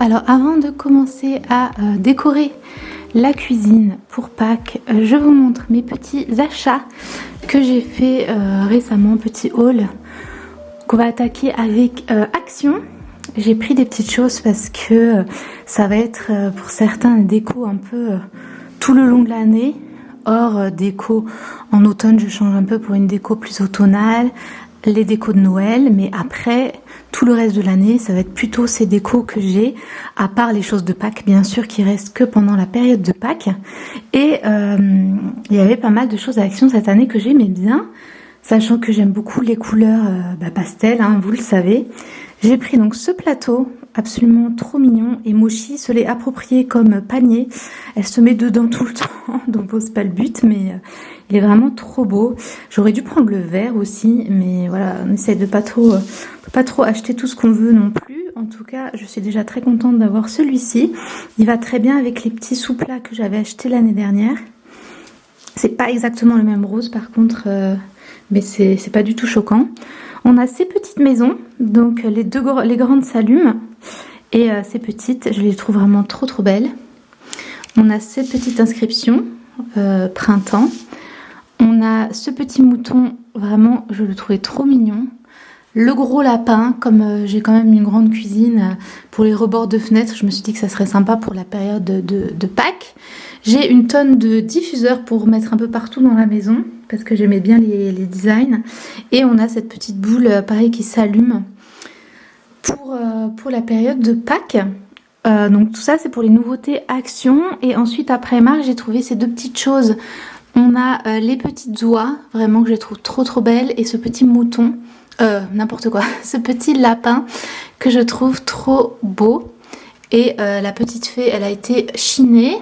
Alors avant de commencer à décorer la cuisine pour Pâques, je vous montre mes petits achats que j'ai fait récemment, petit haul qu'on va attaquer avec Action. J'ai pris des petites choses parce que ça va être pour certains des décos un peu tout le long de l'année. Or déco en automne, je change un peu pour une déco plus automnale, les décos de Noël, mais après tout le reste de l'année ça va être plutôt ces décos que j'ai, à part les choses de Pâques bien sûr qui restent que pendant la période de Pâques. Et il y avait pas mal de choses à Action cette année que j'aimais bien, sachant que j'aime beaucoup les couleurs pastel, hein, vous le savez. J'ai pris donc ce plateau absolument trop mignon et Mochi se l'est approprié comme panier. Elle se met dedans tout le temps, donc c'est pas le but, mais il est vraiment trop beau. J'aurais dû prendre le vert aussi, mais voilà, on essaie de pas trop acheter tout ce qu'on veut non plus. En tout cas, je suis déjà très contente d'avoir celui-ci. Il va très bien avec les petits sous-plats que j'avais achetés l'année dernière. C'est pas exactement le même rose par contre, mais c'est pas du tout choquant. On a ces petites maisons, donc les grandes s'allument et ces petites, je les trouve vraiment trop belles. On a cette petite inscription, printemps. On a ce petit mouton, vraiment je le trouvais trop mignon. Le gros lapin, comme j'ai quand même une grande cuisine pour les rebords de fenêtres, je me suis dit que ça serait sympa pour la période de Pâques. J'ai une tonne de diffuseurs pour mettre un peu partout dans la maison, parce que j'aimais bien les designs. Et on a cette petite boule, pareil, qui s'allume pour la période de Pâques. Donc tout ça, c'est pour les nouveautés Action. Et ensuite, après Marc, j'ai trouvé ces deux petites choses. On a les petites oies, vraiment que je trouve trop belles, et ce petit mouton, n'importe quoi, ce petit lapin que je trouve trop beau. Et la petite fée, elle a été chinée.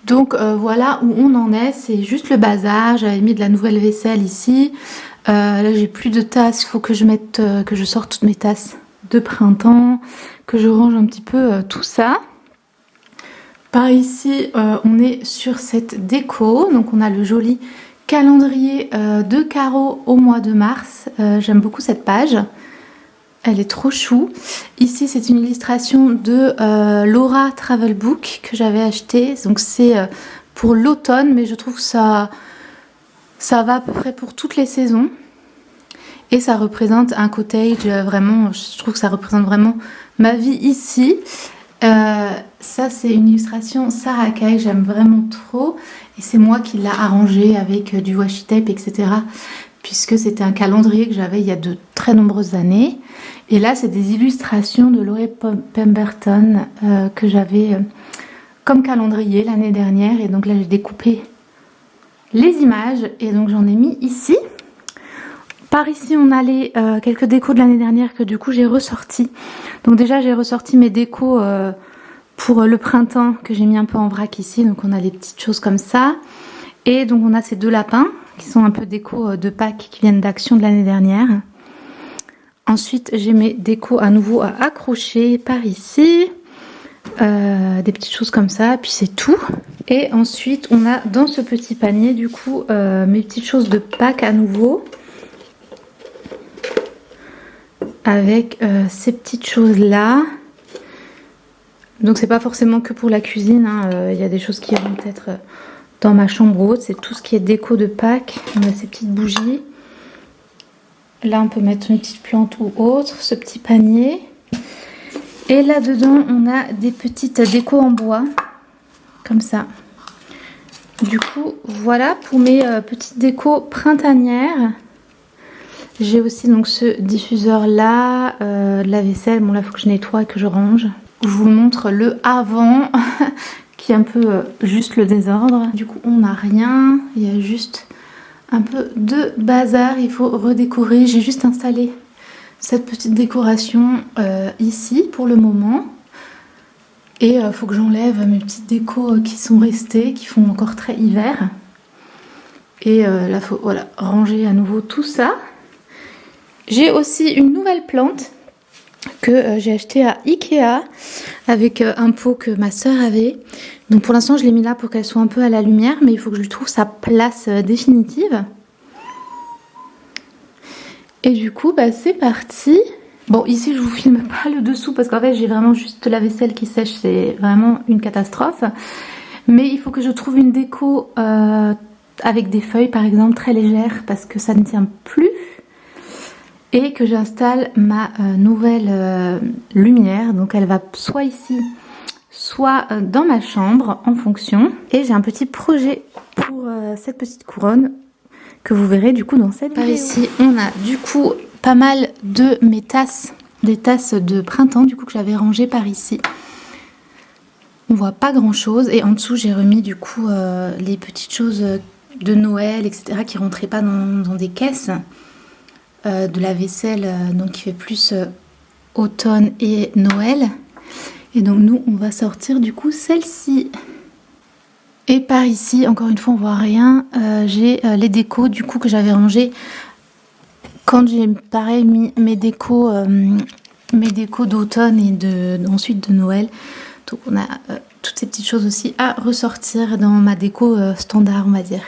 Donc voilà où on en est, c'est juste le bazar. J'avais mis de la nouvelle vaisselle ici. Là j'ai plus de tasses, il faut que je sorte toutes mes tasses de printemps, que je range un petit peu tout ça. Par ici, on est sur cette déco. Donc on a le joli calendrier de Caro au mois de mars. J'aime beaucoup cette page. Elle est trop chou. Ici, c'est une illustration de Laura Travel Book que j'avais acheté. Donc c'est pour l'automne, mais je trouve que ça va à peu près pour toutes les saisons. Et ça représente un cottage, vraiment, je trouve que ça représente vraiment ma vie ici. Ça, c'est une illustration Sarah Kay, j'aime vraiment trop. Et c'est moi qui l'ai arrangé avec du washi tape, etc. Puisque c'était un calendrier que j'avais il y a de très nombreuses années. Et là, c'est des illustrations de Laurie Pemberton que j'avais comme calendrier l'année dernière. Et donc là, j'ai découpé les images et donc j'en ai mis ici. Par ici, on a les quelques décos de l'année dernière que du coup, j'ai ressorti. Donc déjà, j'ai ressorti mes décos pour le printemps que j'ai mis un peu en vrac ici. Donc on a les petites choses comme ça. Et donc on a ces deux lapins qui sont un peu déco de Pâques qui viennent d'Action de l'année dernière. Ensuite, j'ai mes décos à nouveau à accrocher par ici. Des petites choses comme ça, puis c'est tout. Et ensuite, on a dans ce petit panier, du coup, mes petites choses de Pâques à nouveau. Avec ces petites choses-là. Donc, c'est pas forcément que pour la cuisine. Hein. Y a des choses qui vont peut-être dans ma chambre haute. C'est tout ce qui est déco de Pâques. On a ces petites bougies. Là, on peut mettre une petite plante ou autre, ce petit panier. Et là-dedans, on a des petites décos en bois, comme ça. Du coup, voilà pour mes petites décos printanières. J'ai aussi donc ce diffuseur-là, de la vaisselle. Bon, là, il faut que je nettoie et que je range. Je vous montre le avant, qui est un peu juste le désordre. Du coup, on n'a rien. Il y a juste un peu de bazar, il faut redécorer. J'ai juste installé cette petite décoration ici pour le moment. Et il faut que j'enlève mes petites décos qui sont restées, qui font encore très hiver. Et là, il faut voilà, ranger à nouveau tout ça. J'ai aussi une nouvelle plante que j'ai achetée à Ikea avec un pot que ma soeur avait. Donc pour l'instant, je l'ai mis là pour qu'elle soit un peu à la lumière, mais il faut que je lui trouve sa place définitive. Et du coup, c'est parti. Bon, ici je vous filme pas le dessous parce qu'en fait j'ai vraiment juste la vaisselle qui sèche, c'est vraiment une catastrophe. Mais il faut que je trouve une déco avec des feuilles par exemple très légères parce que ça ne tient plus. Et que j'installe ma nouvelle lumière, donc elle va soit ici, soit dans ma chambre en fonction. Et j'ai un petit projet pour cette petite couronne que vous verrez du coup dans cette vidéo. Par ici on a du coup pas mal de mes tasses, des tasses de printemps du coup que j'avais rangées par ici. On voit pas grand chose et en dessous j'ai remis du coup les petites choses de Noël etc qui rentraient pas dans des caisses. De la vaisselle donc qui fait plus automne et Noël, et donc nous on va sortir du coup celle-ci. Et par ici encore une fois on voit rien, j'ai les décos du coup que j'avais rangées quand j'ai pareil mis mes décos d'automne et ensuite de Noël. Donc on a toutes ces petites choses aussi à ressortir dans ma déco standard on va dire.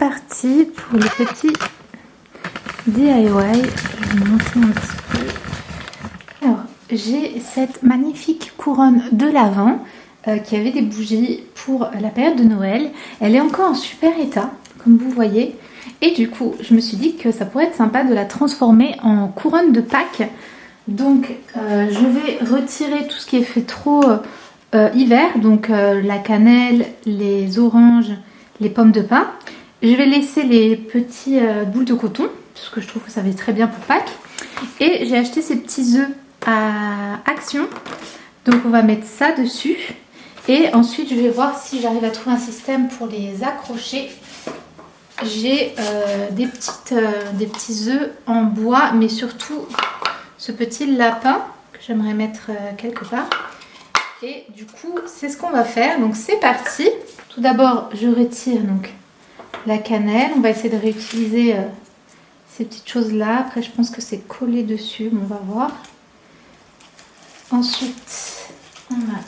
parti pour le petit DIY. Je vais vous montrer un petit peu. Alors, j'ai cette magnifique couronne de l'Avent qui avait des bougies pour la période de Noël. Elle est encore en super état, comme vous voyez. Et du coup, je me suis dit que ça pourrait être sympa de la transformer en couronne de Pâques. Donc, je vais retirer tout ce qui est fait trop hiver. Donc, la cannelle, les oranges, les pommes de pin. Je vais laisser les petits boules de coton, parce que je trouve que ça va très bien pour Pâques. Et j'ai acheté ces petits œufs à Action. Donc, on va mettre ça dessus. Et ensuite, je vais voir si j'arrive à trouver un système pour les accrocher. J'ai des petits œufs en bois, mais surtout ce petit lapin que j'aimerais mettre quelque part. Et du coup, c'est ce qu'on va faire. Donc, c'est parti. Tout d'abord, je retire donc la cannelle. On va essayer de réutiliser ces petites choses-là. Après, je pense que c'est collé dessus. Bon, on va voir. Ensuite, on a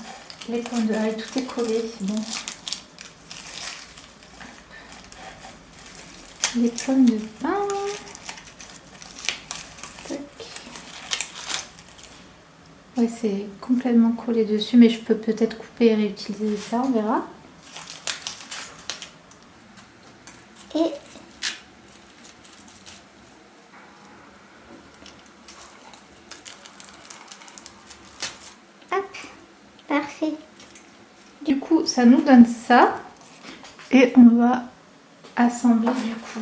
les pommes de ail. Tout est collé. Bon. Les pommes de pin. Tac. Ouais, c'est complètement collé dessus, mais je peux peut-être couper et réutiliser ça, on verra. Et hop, parfait. Du coup, ça nous donne ça. Et on va assembler du coup.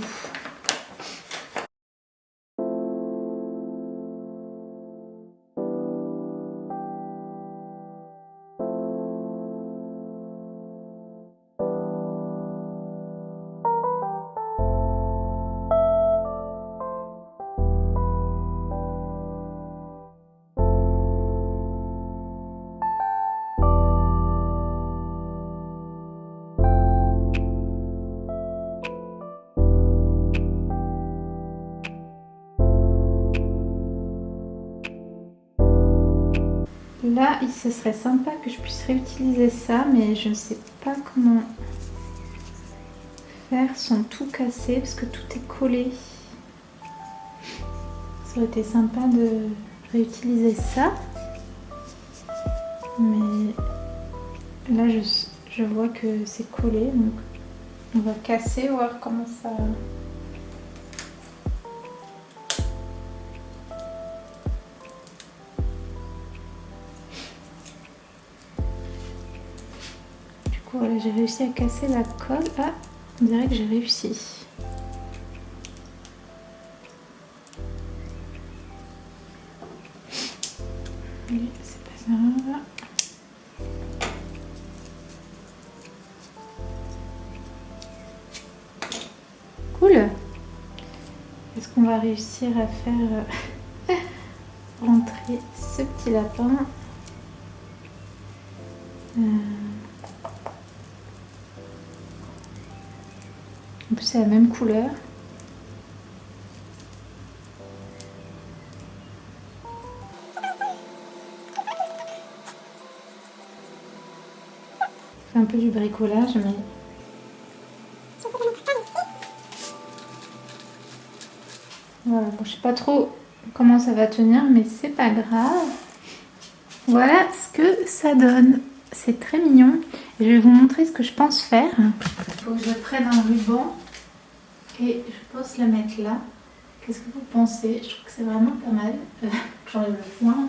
Là, ce serait sympa que je puisse réutiliser ça, mais je ne sais pas comment faire sans tout casser parce que tout est collé. Ça aurait été sympa de réutiliser ça, mais là je vois que c'est collé, donc on va casser, voir comment ça... Voilà, j'ai réussi à casser la colle. Ah, on dirait que j'ai réussi. C'est pas grave. Cool. Est-ce qu'on va réussir à faire rentrer ce petit lapin? En plus, c'est la même couleur. C'est un peu du bricolage, mais... Voilà, bon, je sais pas trop comment ça va tenir, mais c'est pas grave. Voilà ce que ça donne. C'est très mignon. Et je vais vous montrer ce que je pense faire. Il faut que je prenne un ruban et je pense la mettre là. Qu'est-ce que vous pensez? Je trouve que c'est vraiment pas mal. J'enlève le foin.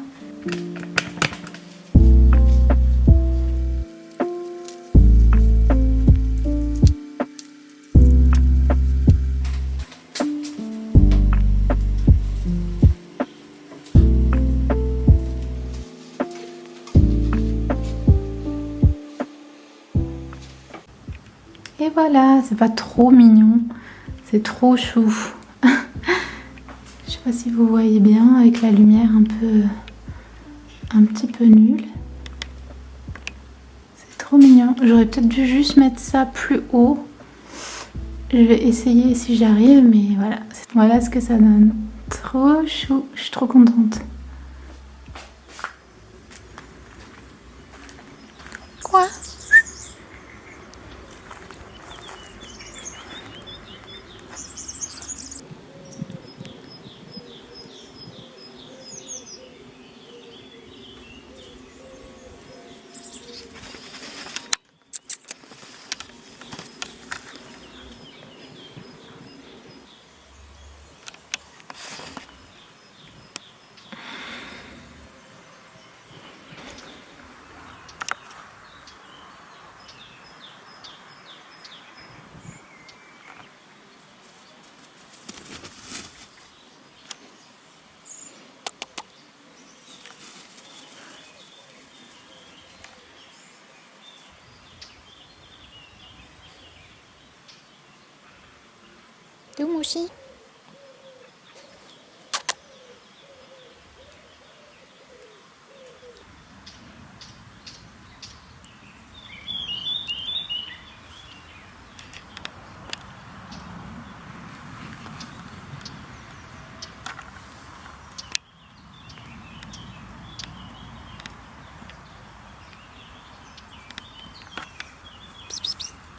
Et voilà, c'est pas trop mignon, c'est trop chou. Je sais pas si vous voyez bien avec la lumière un petit peu nulle. C'est trop mignon. J'aurais peut-être dû juste mettre ça plus haut. Je vais essayer si j'arrive, mais voilà. Voilà ce que ça donne. Trop chou, je suis trop contente. Quoi ? T'es où, Mouchi?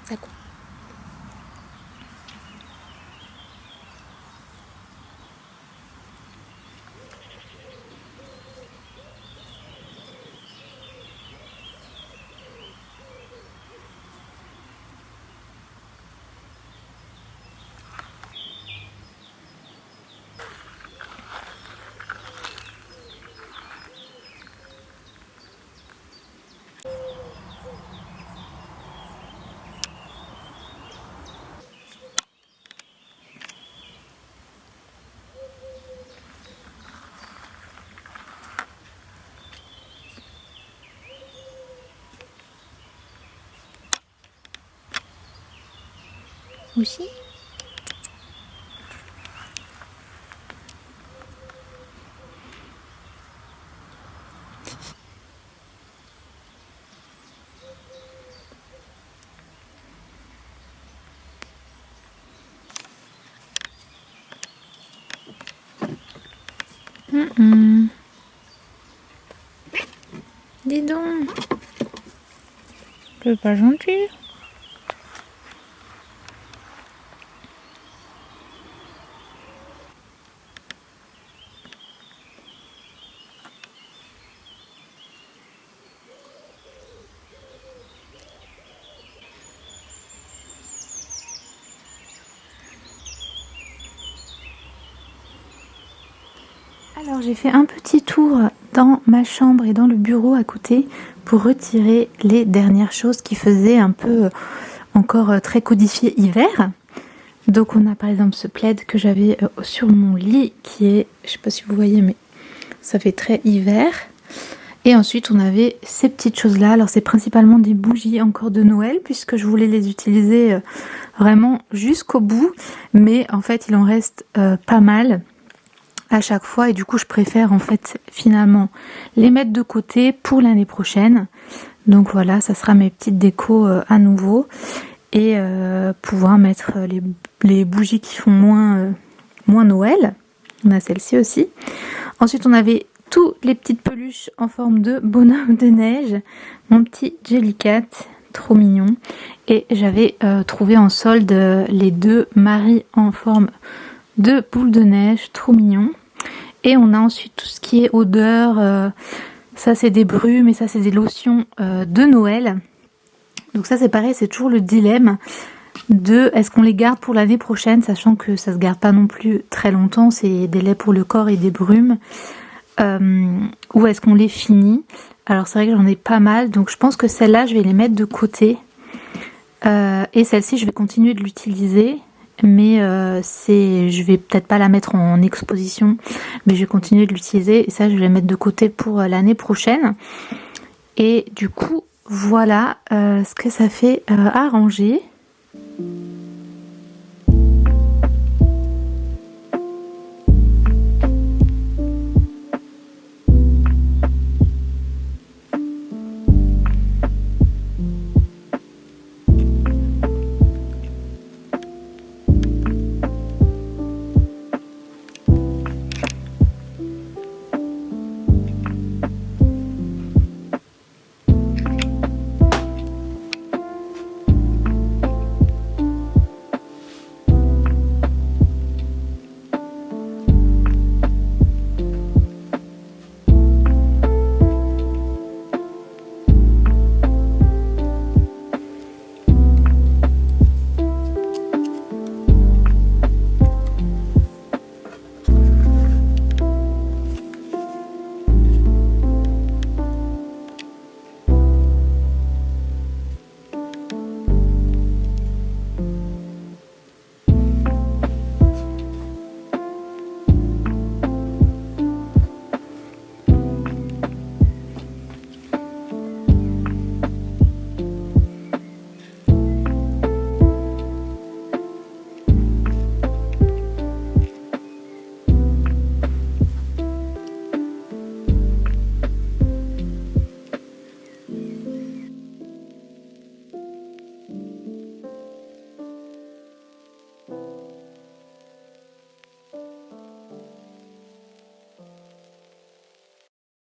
Ça coupe. Mouchi? Dis donc. C'est pas gentil. Alors j'ai fait un petit tour dans ma chambre et dans le bureau à côté pour retirer les dernières choses qui faisaient un peu encore très codifié hiver. Donc on a par exemple ce plaid que j'avais sur mon lit qui est, je sais pas si vous voyez mais ça fait très hiver. Et ensuite on avait ces petites choses là, alors c'est principalement des bougies encore de Noël puisque je voulais les utiliser vraiment jusqu'au bout. Mais en fait il en reste pas mal à chaque fois et du coup je préfère en fait finalement les mettre de côté pour l'année prochaine. Donc voilà, ça sera mes petites décos à nouveau et pouvoir mettre les bougies qui font moins Noël. On a celle-ci aussi. Ensuite on avait toutes les petites peluches en forme de bonhomme de neige, mon petit Jellycat, trop mignon, et j'avais trouvé en solde les deux Marie en forme de boule de neige, trop mignon. Et on a ensuite tout ce qui est odeur, ça c'est des brumes et ça c'est des lotions de Noël. Donc ça c'est pareil, c'est toujours le dilemme de est-ce qu'on les garde pour l'année prochaine, sachant que ça se garde pas non plus très longtemps, c'est des laits pour le corps et des brumes, ou est-ce qu'on les finit. Alors c'est vrai que j'en ai pas mal, donc je pense que celle-là je vais les mettre de côté, et celle-ci je vais continuer de l'utiliser. Mais je vais peut-être pas la mettre en exposition, mais je vais continuer de l'utiliser et ça je vais la mettre de côté pour l'année prochaine. Et du coup voilà ce que ça fait à ranger.